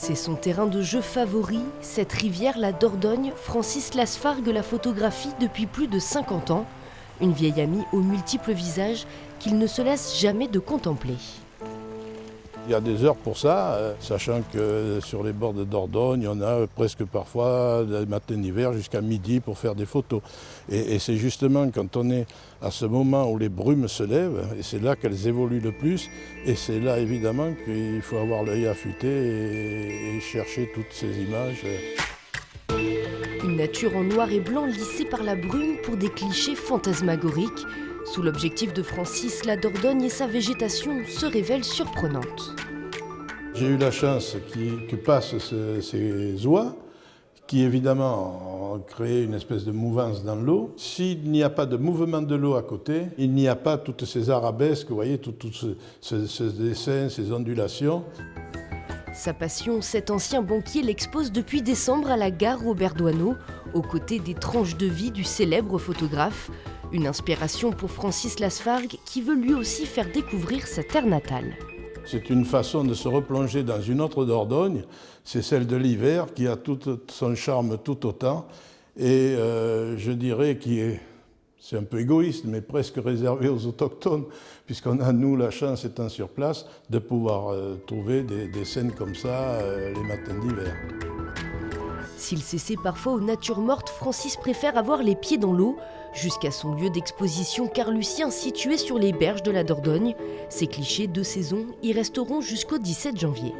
C'est son terrain de jeu favori, cette rivière, la Dordogne. Francis Lasfargue la photographie depuis plus de 50 ans. Une vieille amie aux multiples visages qu'il ne se lasse jamais de contempler. Il y a des heures pour ça, sachant que sur les bords de Dordogne, on a presque parfois des matins d'hiver jusqu'à midi pour faire des photos. Et c'est justement quand on est à ce moment où les brumes se lèvent, et c'est là qu'elles évoluent le plus, et c'est là évidemment qu'il faut avoir l'œil affûté et chercher toutes ces images. Une nature en noir et blanc lissée par la brume pour des clichés fantasmagoriques. Sous l'objectif de Francis, la Dordogne et sa végétation se révèlent surprenantes. J'ai eu la chance que passent ces oies, qui évidemment ont créé une espèce de mouvance dans l'eau. S'il n'y a pas de mouvement de l'eau à côté, il n'y a pas toutes ces arabesques, vous voyez, tout ce dessin, ces ondulations. Sa passion, cet ancien banquier l'expose depuis décembre à la gare Robert Doisneau, aux côtés des tranches de vie du célèbre photographe. Une inspiration pour Francis Lasfargue qui veut lui aussi faire découvrir sa terre natale. C'est une façon de se replonger dans une autre Dordogne, c'est celle de l'hiver qui a tout son charme tout autant et je dirais c'est un peu égoïste mais presque réservé aux autochtones puisqu'on a nous la chance étant sur place de pouvoir trouver des scènes comme ça les matins d'hiver. S'il s'essaie parfois aux natures mortes, Francis préfère avoir les pieds dans l'eau, jusqu'à son lieu d'exposition carlusien situé sur les berges de la Dordogne. Ces clichés de saison y resteront jusqu'au 17 janvier.